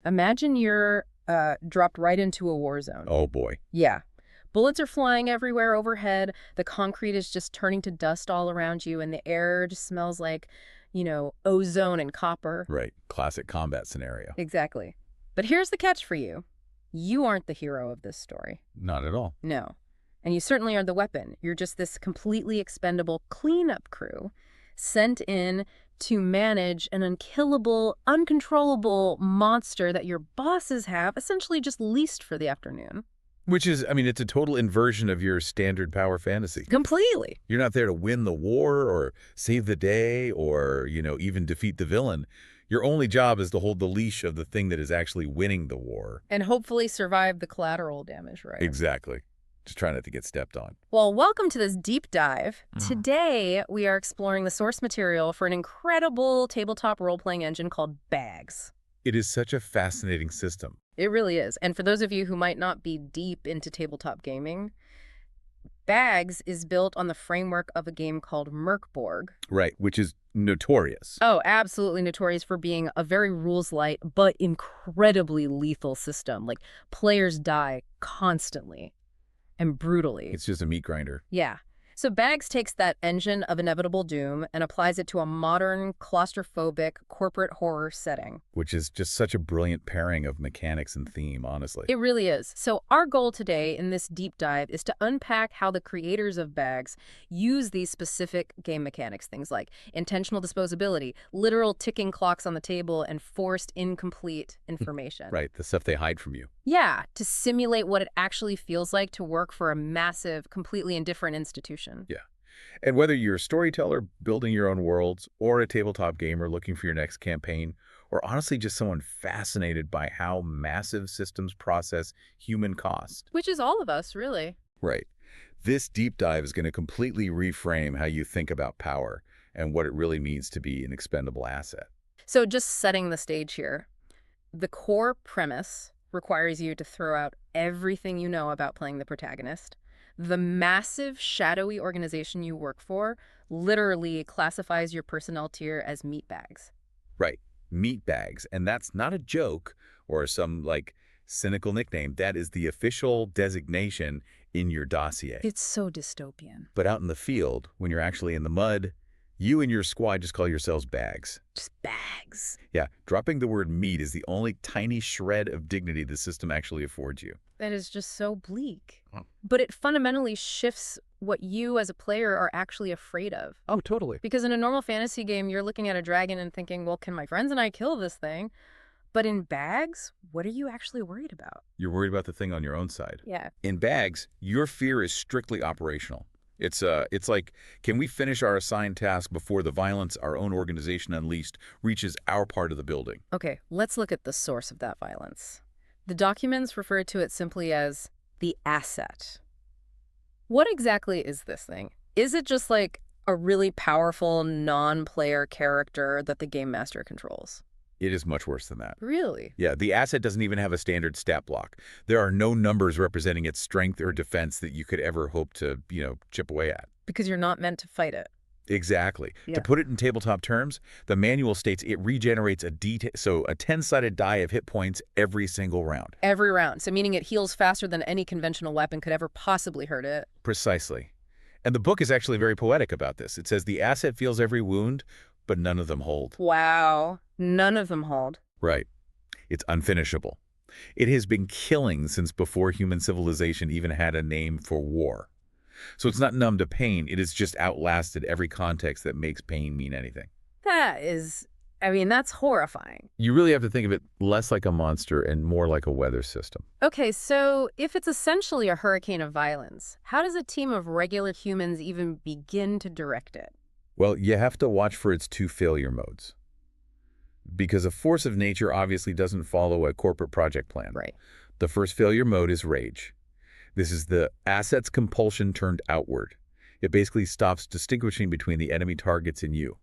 Imagine you're dropped right into a war zone. Oh, boy. Yeah. Bullets are flying everywhere overhead. The concrete is just turning to dust all around you, and the air just smells like, ozone and copper. Right. Classic combat scenario. Exactly. But here's the catch for you. You aren't the hero of this story. Not at all. No. And you certainly aren't the weapon. You're just this completely expendable cleanup crew sent in to manage an unkillable, uncontrollable monster that your bosses have essentially just leased for the afternoon. Which is, I mean, it's a total inversion of your standard power fantasy. Completely. You're not there to win the war or save the day or, even defeat the villain. Your only job is to hold the leash of the thing that is actually winning the war. And hopefully survive the collateral damage, right? Exactly. Just try not to get stepped on. Well, welcome to this deep dive. Today, we are exploring the source material for an incredible tabletop role-playing engine called Bags. It is such a fascinating system. It really is. And for those of you who might not be deep into tabletop gaming, Bags is built on the framework of a game called Mörk Borg. Right, which is notorious. Oh, absolutely notorious for being a very rules-light but incredibly lethal system. Like, players die constantly and brutally. It's just a meat grinder. Yeah. So Bags takes that engine of inevitable doom and applies it to a modern, claustrophobic, corporate horror setting. Which is just such a brilliant pairing of mechanics and theme, honestly. It really is. So our goal today in this deep dive is to unpack how the creators of Bags use these specific game mechanics, things like intentional disposability, literal ticking clocks on the table, and forced incomplete information. Right, the stuff they hide from you. Yeah, to simulate what it actually feels like to work for a massive, completely indifferent institution. Yeah. And whether you're a storyteller building your own worlds or a tabletop gamer looking for your next campaign, or honestly just someone fascinated by how massive systems process human cost. Which is all of us, really. Right. This deep dive is going to completely reframe how you think about power and what it really means to be an expendable asset. So just setting the stage here, the core premise requires you to throw out everything you know about playing the protagonist. The massive, shadowy organization you work for literally classifies your personnel tier as meatbags. Right. Meatbags. And that's not a joke or some, cynical nickname. That is the official designation in your dossier. It's so dystopian. But out in the field, when you're actually in the mud, you and your squad just call yourselves bags. Just bags. Yeah, dropping the word meat is the only tiny shred of dignity the system actually affords you. That is just so bleak. Oh. But it fundamentally shifts what you as a player are actually afraid of. Oh, totally. Because in a normal fantasy game, you're looking at a dragon and thinking, well, can my friends and I kill this thing? But in Bags, what are you actually worried about? You're worried about the thing on your own side. Yeah. In Bags, your fear is strictly operational. It's like, can we finish our assigned task before the violence our own organization unleashed reaches our part of the building? Okay, let's look at the source of that violence. The documents refer to it simply as the asset. What exactly is this thing? Is it just like a really powerful non-player character that the game master controls? It is much worse than that. Really? Yeah, the asset doesn't even have a standard stat block. There are no numbers representing its strength or defense that you could ever hope to, chip away at. Because you're not meant to fight it. Exactly. Yeah. To put it in tabletop terms, the manual states it regenerates a 10-sided die of hit points every single round. Every round. So meaning it heals faster than any conventional weapon could ever possibly hurt it. Precisely. And the book is actually very poetic about this. It says the asset feels every wound, but none of them hold. Wow. None of them hold. Right. It's unfinishable. It has been killing since before human civilization even had a name for war. So it's not numb to pain. It has just outlasted every context that makes pain mean anything. That's horrifying. You really have to think of it less like a monster and more like a weather system. Okay, so if it's essentially a hurricane of violence, how does a team of regular humans even begin to direct it? Well, you have to watch for its two failure modes. Because a force of nature obviously doesn't follow a corporate project plan. Right. The first failure mode is rage. This is the asset's compulsion turned outward. It basically stops distinguishing between the enemy targets and you.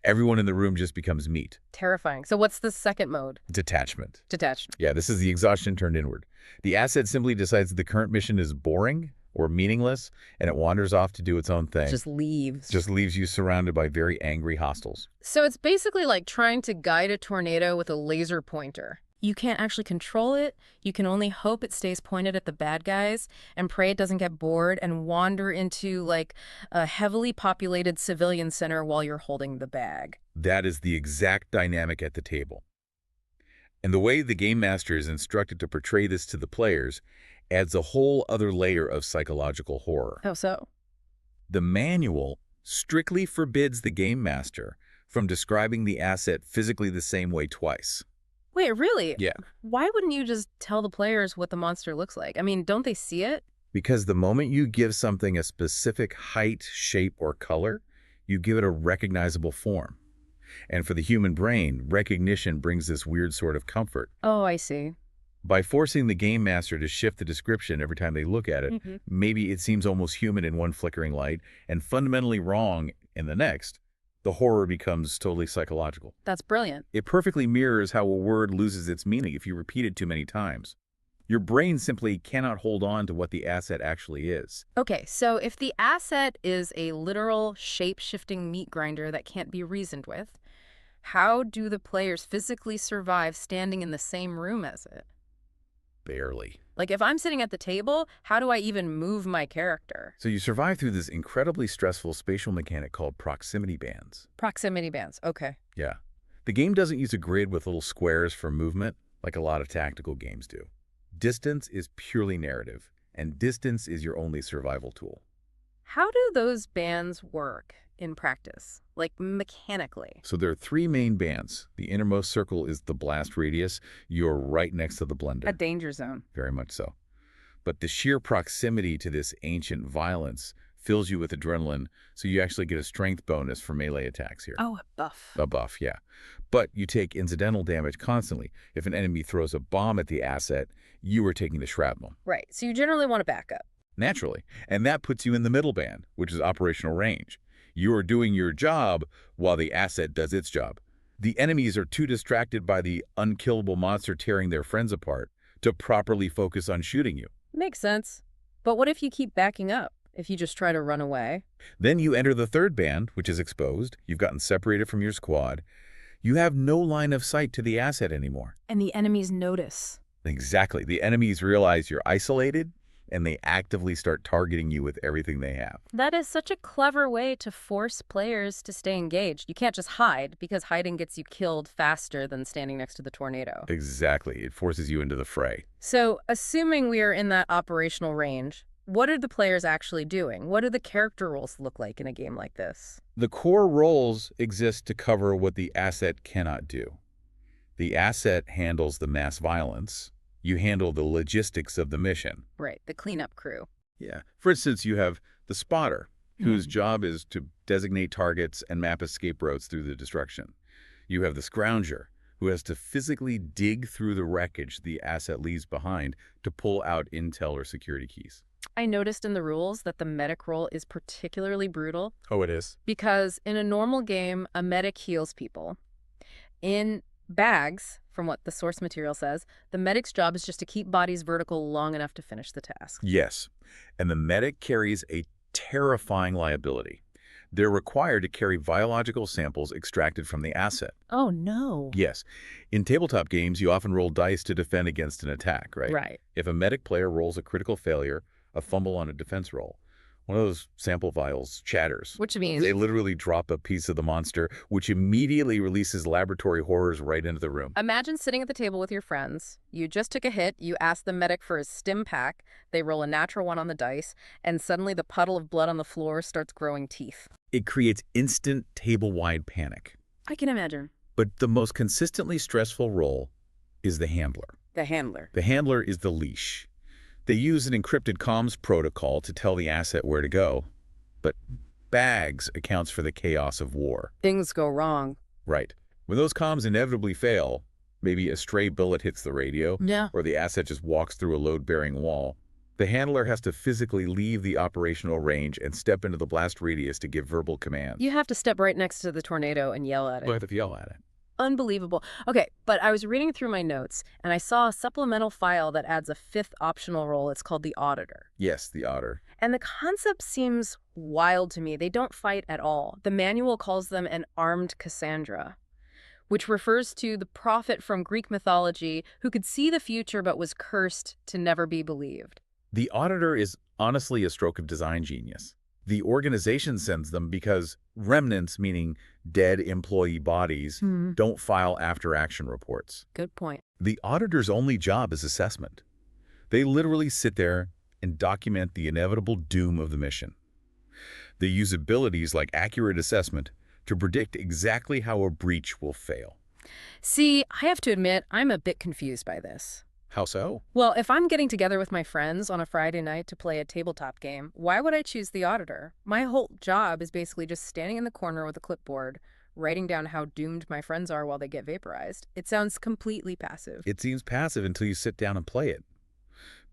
Everyone in the room just becomes meat. Terrifying. So what's the second mode? Detachment. Detachment. Yeah, this is the exhaustion turned inward. The asset simply decides the current mission is boring or meaningless, and it wanders off to do its own thing. Just leaves. Just leaves you surrounded by very angry hostiles. So it's basically like trying to guide a tornado with a laser pointer. You can't actually control it. You can only hope it stays pointed at the bad guys and pray it doesn't get bored and wander into, like, a heavily populated civilian center while you're holding the bag. That is the exact dynamic at the table. And the way the game master is instructed to portray this to the players adds a whole other layer of psychological horror. How so? The manual strictly forbids the game master from describing the asset physically the same way twice. Wait, really? Yeah. Why wouldn't you just tell the players what the monster looks like? I mean, don't they see it? Because the moment you give something a specific height, shape, or color, you give it a recognizable form. And for the human brain, recognition brings this weird sort of comfort. Oh, I see. By forcing the game master to shift the description every time they look at it, maybe it seems almost human in one flickering light and fundamentally wrong in the next, the horror becomes totally psychological. That's brilliant. It perfectly mirrors how a word loses its meaning if you repeat it too many times. Your brain simply cannot hold on to what the asset actually is. Okay, so if the asset is a literal shape-shifting meat grinder that can't be reasoned with, how do the players physically survive standing in the same room as it? Barely. Like, if I'm sitting at the table, how do I even move my character? So you survive through this incredibly stressful spatial mechanic called proximity bands. Proximity bands, okay. Yeah. The game doesn't use a grid with little squares for movement like a lot of tactical games do. Distance is purely narrative, and distance is your only survival tool. How do those bands work in practice, like mechanically? So there are three main bands. The innermost circle is the blast radius. You're right next to the blender. A danger zone. Very much so. But the sheer proximity to this ancient violence fills you with adrenaline, so you actually get a strength bonus for melee attacks here. Oh, a buff. A buff, yeah. But you take incidental damage constantly. If an enemy throws a bomb at the asset, you are taking the shrapnel. Right, so you generally want to back up. Naturally. And that puts you in the middle band, which is operational range. You are doing your job while the asset does its job. The enemies are too distracted by the unkillable monster tearing their friends apart to properly focus on shooting you. Makes sense. But what if you keep backing up? If you just try to run away? Then you enter the third band, which is exposed. You've gotten separated from your squad. You have no line of sight to the asset anymore. And the enemies notice. Exactly. The enemies realize you're isolated, and they actively start targeting you with everything they have. That is such a clever way to force players to stay engaged. You can't just hide, because hiding gets you killed faster than standing next to the tornado. Exactly. It forces you into the fray. So, assuming we are in that operational range, what are the players actually doing? What do the character roles look like in a game like this? The core roles exist to cover what the asset cannot do. The asset handles the mass violence. You handle the logistics of the mission. Right, the cleanup crew. Yeah. For instance, you have the spotter, whose job is to designate targets and map escape routes through the destruction. You have the scrounger, who has to physically dig through the wreckage the asset leaves behind to pull out intel or security keys. I noticed in the rules that the medic role is particularly brutal. Oh, it is? Because in a normal game, a medic heals people. In bags, from what the source material says, the medic's job is just to keep bodies vertical long enough to finish the task. Yes. And the medic carries a terrifying liability. They're required to carry biological samples extracted from the asset. Oh, no. Yes. In tabletop games, you often roll dice to defend against an attack, right? Right. If a medic player rolls a critical failure, a fumble on a defense roll, one of those sample vials shatters. Which means They literally drop a piece of the monster, which immediately releases laboratory horrors right into the room. imagine sitting at the table with your friends. You just took a hit, you ask the medic for his stim pack, they roll a natural one on the dice, and suddenly the puddle of blood on the floor starts growing teeth. It creates instant table-wide panic. I can imagine. But the most consistently stressful role is the handler. The handler. The handler is the leash. They use an encrypted comms protocol to tell the asset where to go. But bags accounts for the chaos of war. Things go wrong. Right. When those comms inevitably fail, maybe a stray bullet hits the radio, Yeah. or the asset just walks through a load-bearing wall, the handler has to physically leave the operational range and step into the blast radius to give verbal commands. You have to step right next to the tornado and yell at it. You have to yell at it. Unbelievable. Okay, but I was reading through my notes, and I saw a supplemental file that adds a fifth optional role. It's called the Auditor. Yes, the otter. And the concept seems wild to me. They don't fight at all. The manual calls them an armed Cassandra, which refers to the prophet from Greek mythology who could see the future but was cursed to never be believed. The auditor is honestly a stroke of design genius. The organization sends them because remnants, meaning dead employee bodies, don't file after-action reports. Good point. The auditor's only job is assessment. They literally sit there and document the inevitable doom of the mission. They use abilities like accurate assessment to predict exactly how a breach will fail. See, I have to admit, I'm a bit confused by this. How so? Well, if I'm getting together with my friends on a Friday night to play a tabletop game, why would I choose the auditor? My whole job is basically just standing in the corner with a clipboard, writing down how doomed my friends are while they get vaporized. It sounds completely passive. It seems passive until you sit down and play it,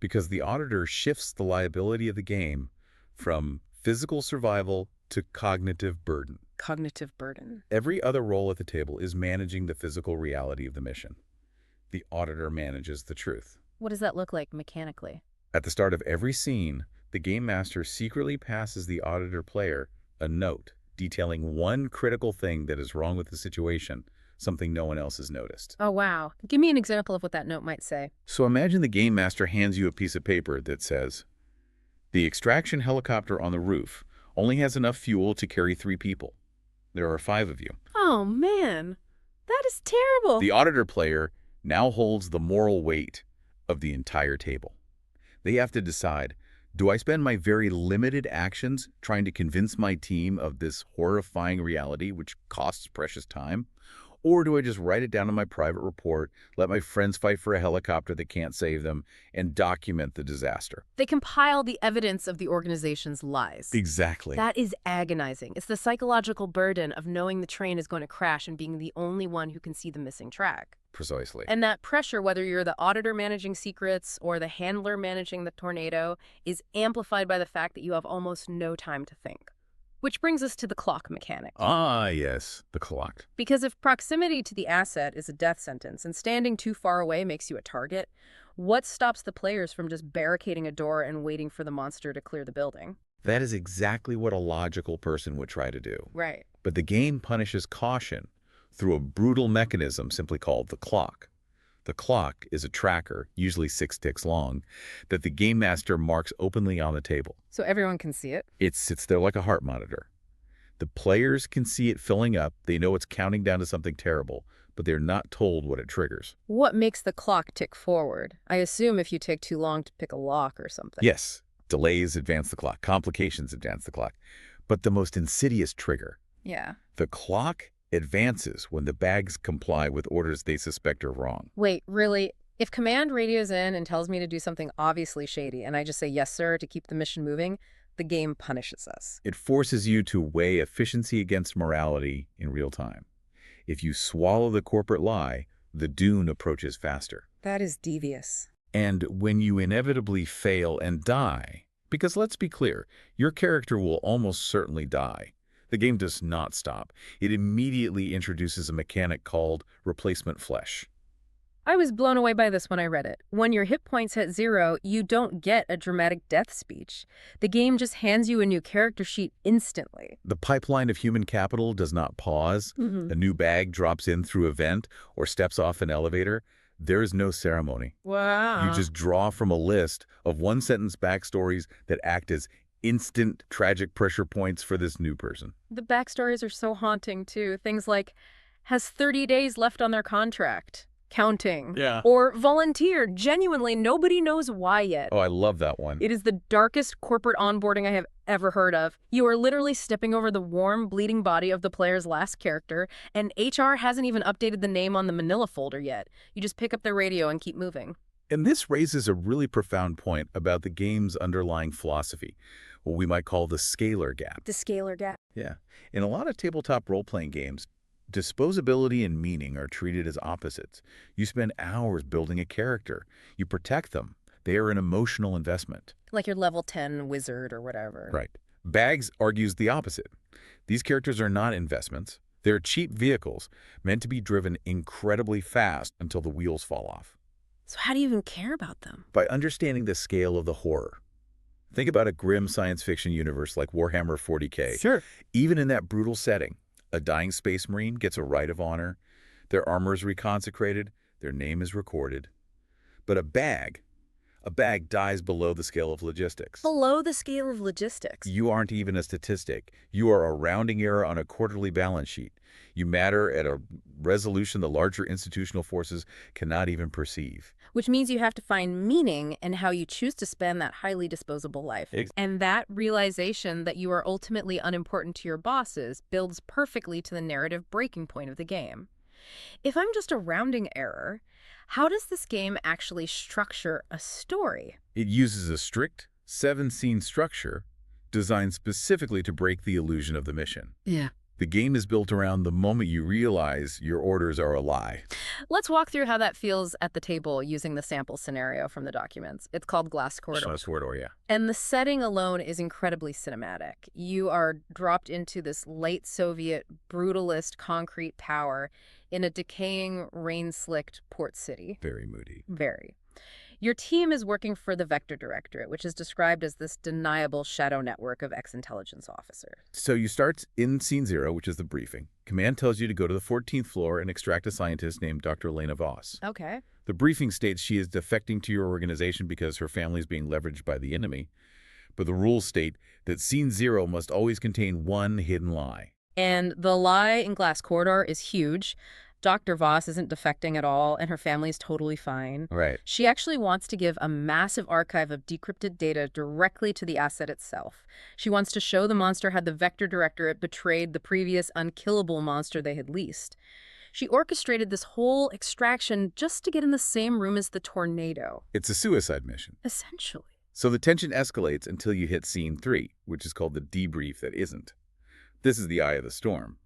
because the auditor shifts the liability of the game from physical survival to cognitive burden. Cognitive burden. Every other role at the table is managing the physical reality of the mission. The auditor manages the truth. What does that look like mechanically? At the start of every scene, the game master secretly passes the auditor player a note detailing one critical thing that is wrong with the situation, something no one else has noticed. Oh, wow. Give me an example of what that note might say. So imagine the game master hands you a piece of paper that says, "The extraction helicopter on the roof only has enough fuel to carry 3 people. There are 5 of you." Oh, man. That is terrible. The auditor player now holds the moral weight of the entire table. They have to decide, do I spend my very limited actions trying to convince my team of this horrifying reality which costs precious time? Or do I just write it down in my private report, let my friends fight for a helicopter that can't save them, and document the disaster? They compile the evidence of the organization's lies. Exactly. That is agonizing. It's the psychological burden of knowing the train is going to crash and being the only one who can see the missing track. Precisely. And that pressure, whether you're the auditor managing secrets or the handler managing the tornado, is amplified by the fact that you have almost no time to think. Which brings us to the clock mechanic. Ah, yes, the clock. Because if proximity to the asset is a death sentence and standing too far away makes you a target, what stops the players from just barricading a door and waiting for the monster to clear the building? That is exactly what a logical person would try to do. Right. But the game punishes caution through a brutal mechanism simply called the clock. The clock is a tracker, usually 6 ticks long, that the game master marks openly on the table. So everyone can see it? It sits there like a heart monitor. The players can see it filling up. They know it's counting down to something terrible, but they're not told what it triggers. What makes the clock tick forward? I assume if you take too long to pick a lock or something. Yes, delays advance the clock, complications advance the clock. But the most insidious trigger, Yeah. the clock advances when the bags comply with orders they suspect are wrong. Wait, really? If command radios in and tells me to do something obviously shady and I just say yes, sir, to keep the mission moving, the game punishes us. It forces you to weigh efficiency against morality in real time. If you swallow the corporate lie, the dune approaches faster. That is devious. And when you inevitably fail and die, because let's be clear, your character will almost certainly die, the game does not stop. It immediately introduces a mechanic called replacement flesh. I was blown away by this when I read it. When your hit points hit 0, you don't get a dramatic death speech. The game just hands you a new character sheet instantly. The pipeline of human capital does not pause. A new bag drops in through a vent or steps off an elevator. There is no ceremony. Wow. You just draw from a list of one-sentence backstories that act as instant tragic pressure points for this new person. The backstories are so haunting, too. Things like, has 30 days left on their contract. Counting. Yeah. Or volunteered. Genuinely, nobody knows why yet. Oh, I love that one. It is the darkest corporate onboarding I have ever heard of. You are literally stepping over the warm, bleeding body of the player's last character, and HR hasn't even updated the name on the manila folder yet. You just pick up the radio and keep moving. And this raises a really profound point about the game's underlying philosophy, what we might call the scalar gap. The scalar gap. Yeah. In a lot of tabletop role-playing games, disposability and meaning are treated as opposites. You spend hours building a character. You protect them. They are an emotional investment. Like your level 10 wizard or whatever. Right. Bags argues the opposite. These characters are not investments. They're cheap vehicles meant to be driven incredibly fast until the wheels fall off. So how do you even care about them? By understanding the scale of the horror. Think about a grim science fiction universe like Warhammer 40K. Sure. Even in that brutal setting, a dying space marine gets a right of honor. Their armor is reconsecrated, their name is recorded. But a bag dies below the scale of logistics. Below the scale of logistics. You aren't even a statistic. You are a rounding error on a quarterly balance sheet. You matter at a resolution the larger institutional forces cannot even perceive. Which means you have to find meaning in how you choose to spend that highly disposable life. And that realization that you are ultimately unimportant to your bosses builds perfectly to the narrative breaking point of the game. If I'm just a rounding error, how does this game actually structure a story? It uses a strict, 7-scene structure designed specifically to break the illusion of the mission. Yeah. The game is built around the moment you realize your orders are a lie. Let's walk through how that feels at the table using the sample scenario from the documents. It's called Glass Corridor. Glass Corridor, yeah. And the setting alone is incredibly cinematic. You are dropped into this late Soviet brutalist concrete tower in a decaying, rain-slicked port city. Very moody. Very. Your team is working for the Vector Directorate, which is described as this deniable shadow network of ex-intelligence officers. So you start in Scene 0, which is the briefing. Command tells you to go to the 14th floor and extract a scientist named Dr. Elena Voss. Okay. The briefing states she is defecting to your organization because her family is being leveraged by the enemy. But the rules state that Scene 0 must always contain one hidden lie. And the lie in Glass Corridor is huge. Dr. Voss isn't defecting at all, and her family's totally fine. Right. She actually wants to give a massive archive of decrypted data directly to the asset itself. She wants to show the monster how the Vector Directorate betrayed the previous unkillable monster they had leased. She orchestrated this whole extraction just to get in the same room as the tornado. It's a suicide mission. Essentially. So the tension escalates until you hit Scene 3, which is called the debrief that isn't. This is the eye of the storm.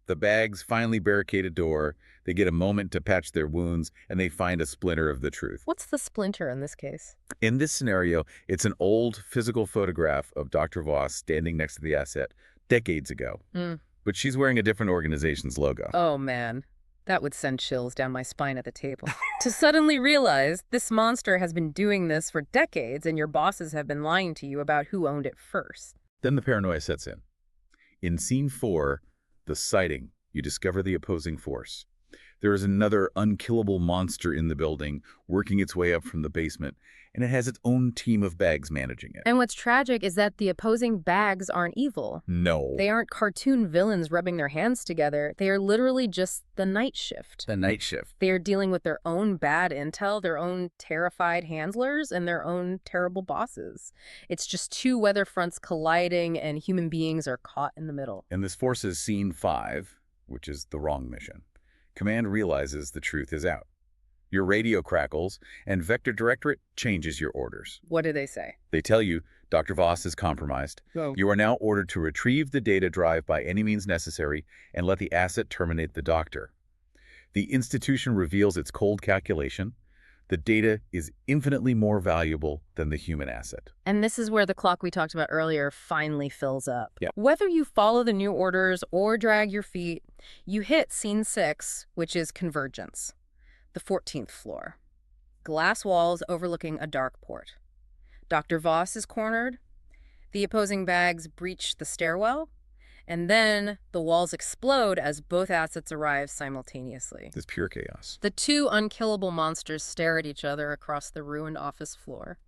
The bags finally barricade a door, they get a moment to patch their wounds, and they find a splinter of the truth. What's the splinter in this case? In this scenario, it's an old physical photograph of Dr. Voss standing next to the asset decades ago. But she's wearing a different organization's logo. Oh, man. That would send chills down my spine at the table. To suddenly realize this monster has been doing this for decades and your bosses have been lying to you about who owned it first. Then the paranoia sets in. In Scene 4, the sighting, you discover the opposing force. There is another unkillable monster in the building, working its way up from the basement, and it has its own team of bags managing it. And what's tragic is that the opposing bags aren't evil. No. They aren't cartoon villains rubbing their hands together. They are literally just the night shift. The night shift. They are dealing with their own bad intel, their own terrified handlers, and their own terrible bosses. It's just two weather fronts colliding, and human beings are caught in the middle. And this forces Scene 5, which is the wrong mission. Command realizes the truth is out. Your radio crackles, and Vector Directorate changes your orders. What do they say? They tell you Dr. Voss is compromised. Oh. You are now ordered to retrieve the data drive by any means necessary and let the asset terminate the doctor. The institution reveals its cold calculation. The data is infinitely more valuable than the human asset. And this is where the clock we talked about earlier finally fills up. Yeah. Whether you follow the new orders or drag your feet, you hit Scene 6, which is Convergence, the 14th floor. Glass walls overlooking a dark port. Dr. Voss is cornered. The opposing bags breach the stairwell. And then the walls explode as both assets arrive simultaneously. It's pure chaos. The two unkillable monsters stare at each other across the ruined office floor.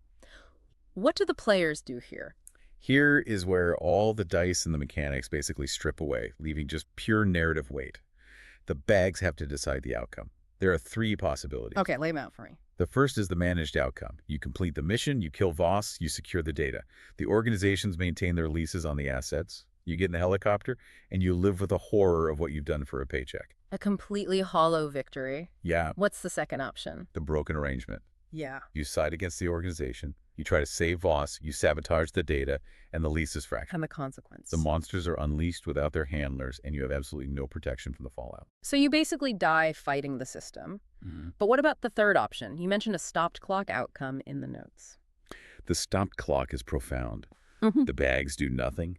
What do the players do here? Here is where all the dice and the mechanics basically strip away, leaving just pure narrative weight. The bags have to decide the outcome. There are 3 possibilities. Okay, lay them out for me. The first is the managed outcome. You complete the mission, you kill Voss, you secure the data. The organizations maintain their leases on the assets. You get in the helicopter, and you live with the horror of what you've done for a paycheck. A completely hollow victory. Yeah, What's the second option? the broken arrangement. Yeah. You side against the organization, you try to save Voss, you sabotage the data, and the lease is fractured. And the consequence. The monsters are unleashed without their handlers, and you have absolutely no protection from the fallout. So you basically die fighting the system. But what about the third option? You mentioned a stopped clock outcome in the notes. The stopped clock is profound. The bags do nothing.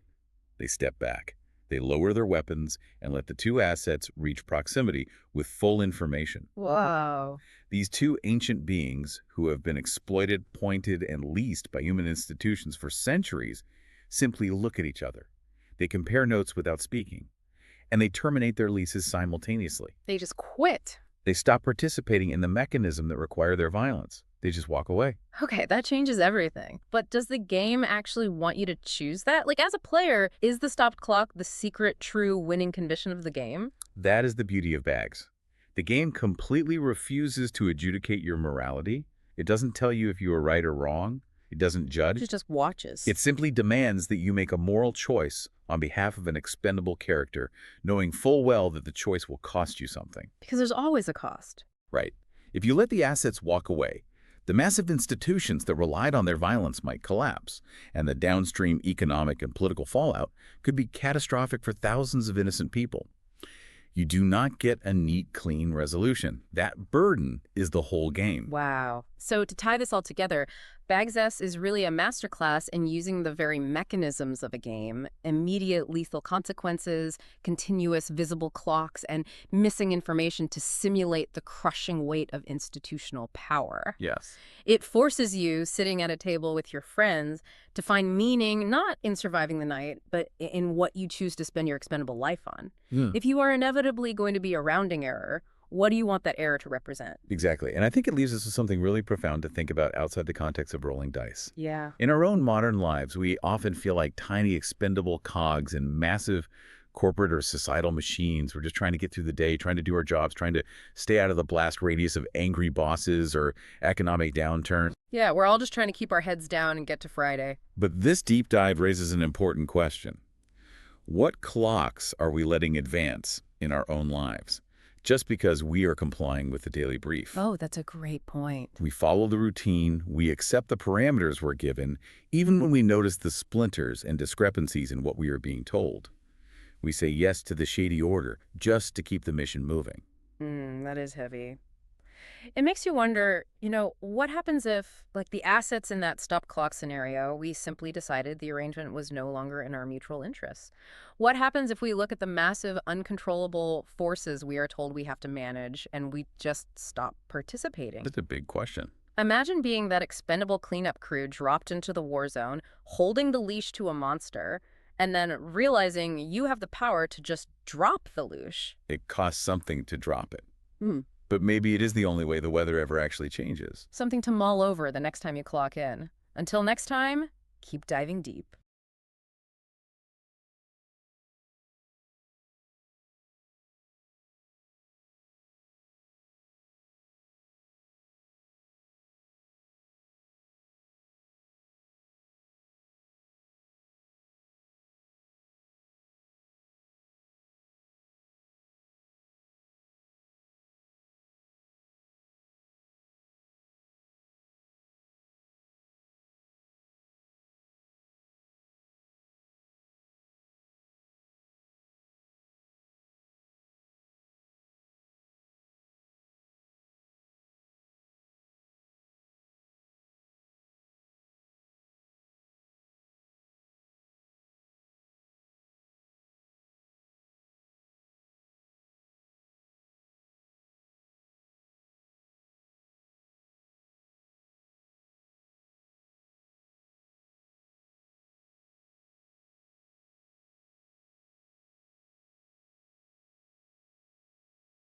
They step back. They lower their weapons and let the 2 assets reach proximity with full information. Wow. These 2 ancient beings who have been exploited, pointed, and leased by human institutions for centuries simply look at each other. They compare notes without speaking. and they terminate their leases simultaneously. They just quit. They stop participating in the mechanism that require their violence. They just walk away. Okay, that changes everything. But does the game actually want you to choose that? Like, as a player, is the stopped clock the secret, true winning condition of the game? That is the beauty of bags. The game completely refuses to adjudicate your morality. It doesn't tell you if you are right or wrong. It doesn't judge. It just watches. It simply demands that you make a moral choice on behalf of an expendable character, knowing full well that the choice will cost you something. Because there's always a cost. Right. If you let the assets walk away, the massive institutions that relied on their violence might collapse, and the downstream economic and political fallout could be catastrophic for thousands of innocent people. You do not get a neat, clean resolution. That burden is the whole game. Wow. So to tie this all together, Bags S is really a masterclass in using the very mechanisms of a game: immediate lethal consequences, continuous visible clocks, and missing information to simulate the crushing weight of institutional power. Yes. It forces you, sitting at a table with your friends, to find meaning not in surviving the night, but in what you choose to spend your expendable life on. If you are inevitably going to be a rounding error, what do you want that error to represent? Exactly. And I think it leaves us with something really profound to think about outside the context of rolling dice. Yeah. In our own modern lives, we often feel like tiny expendable cogs in massive corporate or societal machines. We're just trying to get through the day, trying to do our jobs, trying to stay out of the blast radius of angry bosses or economic downturn. Yeah, we're all just trying to keep our heads down and get to Friday. But this deep dive raises an important question. What clocks are we letting advance in our own lives just because we are complying with the daily brief? Oh, that's a great point. We follow the routine, we accept the parameters we're given, even when we notice the splinters and discrepancies in what we are being told. We say yes to the shady order just to keep the mission moving. That is heavy. It makes you wonder, what happens if, like the assets in that stop clock scenario, we simply decided the arrangement was no longer in our mutual interests? What happens if we look at the massive, uncontrollable forces we are told we have to manage and we just stop participating? That's a big question. Imagine being that expendable cleanup crew dropped into the war zone, holding the leash to a monster, and then realizing you have the power to just drop the leash. It costs something to drop it. Hmm. But maybe it is the only way the weather ever actually changes. Something to mull over the next time you clock in. Until next time, keep diving deep.